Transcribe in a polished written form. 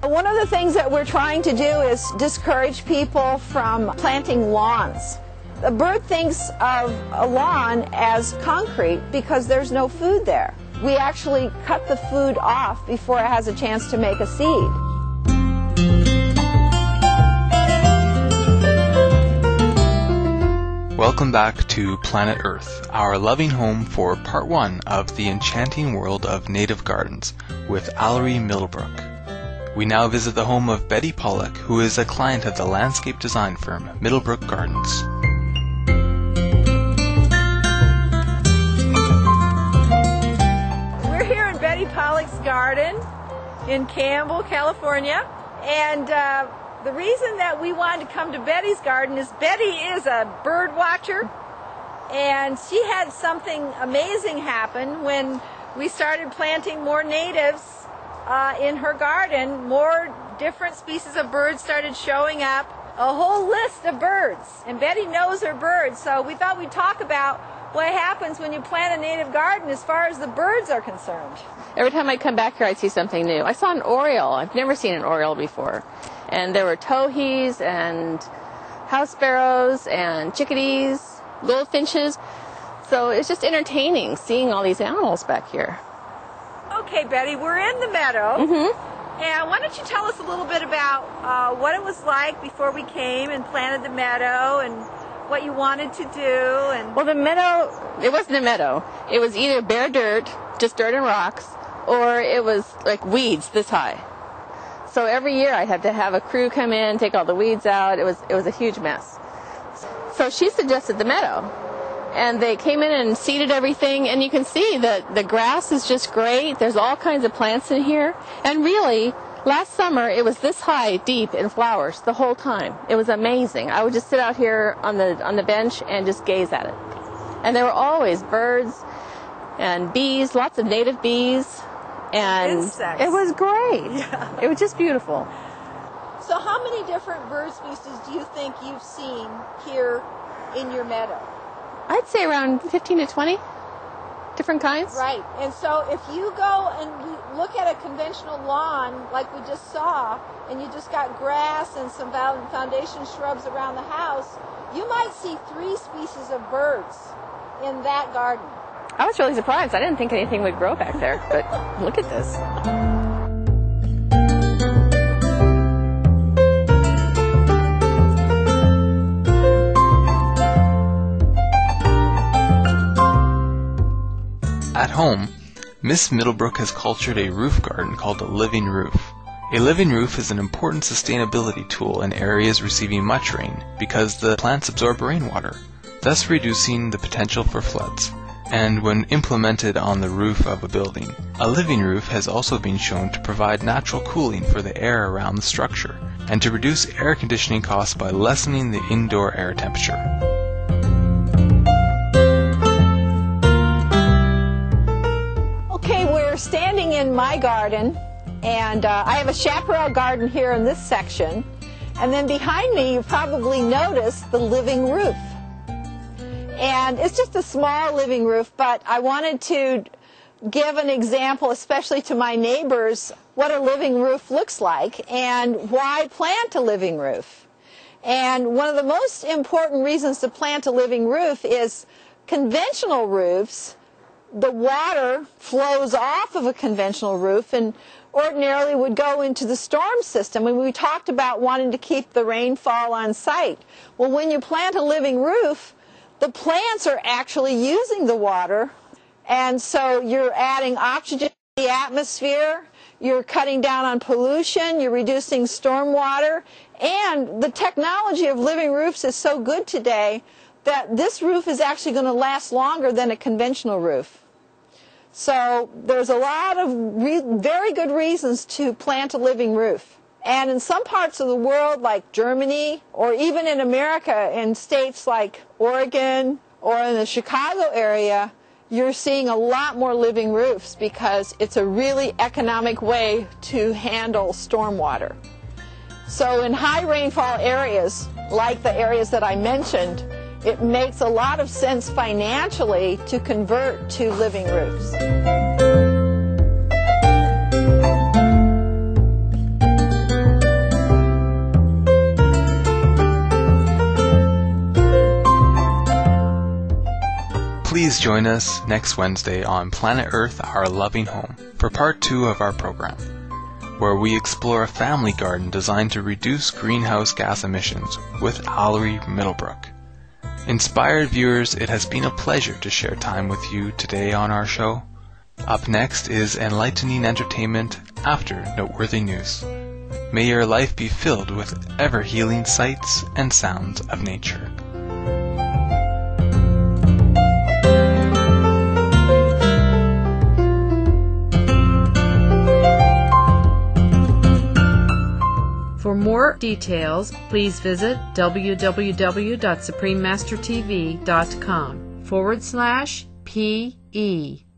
One of the things that we're trying to do is discourage people from planting lawns. The bird thinks of a lawn as concrete because there's no food there. We actually cut the food off before it has a chance to make a seed. Welcome back to Planet Earth, our loving home for part 1 of the enchanting world of native gardens with Allery Middlebrook. We now visit the home of Betty Pollock, who is a client of the landscape design firm Middlebrook Gardens. We're here in Betty Pollock's garden in Campbell, California, and the reason that we wanted to come to Betty's garden is Betty is a bird watcher, and she had something amazing happen when we started planting more natives in her garden. More different species of birds started showing up, a whole list of birds, and Betty knows her birds, so we thought we'd talk about what happens when you plant a native garden as far as the birds are concerned. Every time I come back here, I see something new. I saw an oriole. I've never seen an oriole before. And there were towhees and house sparrows and chickadees, goldfinches. So it's just entertaining seeing all these animals back here. Okay, Betty, we're in the meadow. Mm-hmm. And why don't you tell us a little bit about what it was like before we came and planted the meadow and what you wanted to do? And well, the meadow, it wasn't a meadow. It was either bare dirt, just dirt and rocks, or it was like weeds this high. So every year I'd have to have a crew come in, take all the weeds out. It was a huge mess. So she suggested the meadow. And they came in and seeded everything, and you can see that the grass is just great. There's all kinds of plants in here. And really, last summer it was this high, deep in flowers the whole time. It was amazing. I would just sit out here on the bench and just gaze at it. And there were always birds and bees, lots of native bees. And insects. It was great. Yeah. It was just beautiful. So how many different bird species do you think you've seen here in your meadow? I'd say around 15 to 20 different kinds. Right. And so if you go and you look at a conventional lawn like we just saw, and you just got grass and some foundation shrubs around the house, you might see 3 species of birds in that garden. I was really surprised. I didn't think anything would grow back there, but look at this. At home, Miss Middlebrook has cultured a roof garden called a living roof. A living roof is an important sustainability tool in areas receiving much rain because the plants absorb rainwater, thus reducing the potential for floods. And when implemented on the roof of a building, a living roof has also been shown to provide natural cooling for the air around the structure and to reduce air conditioning costs by lessening the indoor air temperature. Okay, we're standing in my garden, and I have a chaparral garden here in this section, and then behind me you probably noticed the living roof. And it's just a small living roof, but I wanted to give an example, especially to my neighbors, what a living roof looks like and why plant a living roof. And one of the most important reasons to plant a living roof is conventional roofs. The water flows off of a conventional roof and ordinarily would go into the storm system. And we talked about wanting to keep the rainfall on site. Well, when you plant a living roof, the plants are actually using the water, and so you're adding oxygen to the atmosphere, you're cutting down on pollution, you're reducing stormwater, and the technology of living roofs is so good today that this roof is actually going to last longer than a conventional roof. So there's a lot of very good reasons to plant a living roof. And in some parts of the world, like Germany, or even in America, in states like Oregon or in the Chicago area, you're seeing a lot more living roofs because it's a really economic way to handle stormwater. So in high rainfall areas, like the areas that I mentioned, it makes a lot of sense financially to convert to living roofs. Please join us next Wednesday on Planet Earth, Our Loving Home, for part 2 of our program, where we explore a family garden designed to reduce greenhouse gas emissions with Allery Middlebrook. Inspired viewers, it has been a pleasure to share time with you today on our show. Up next is enlightening entertainment after noteworthy news. May your life be filled with ever-healing sights and sounds of nature. For more details, please visit www.suprememastertv.com/PE.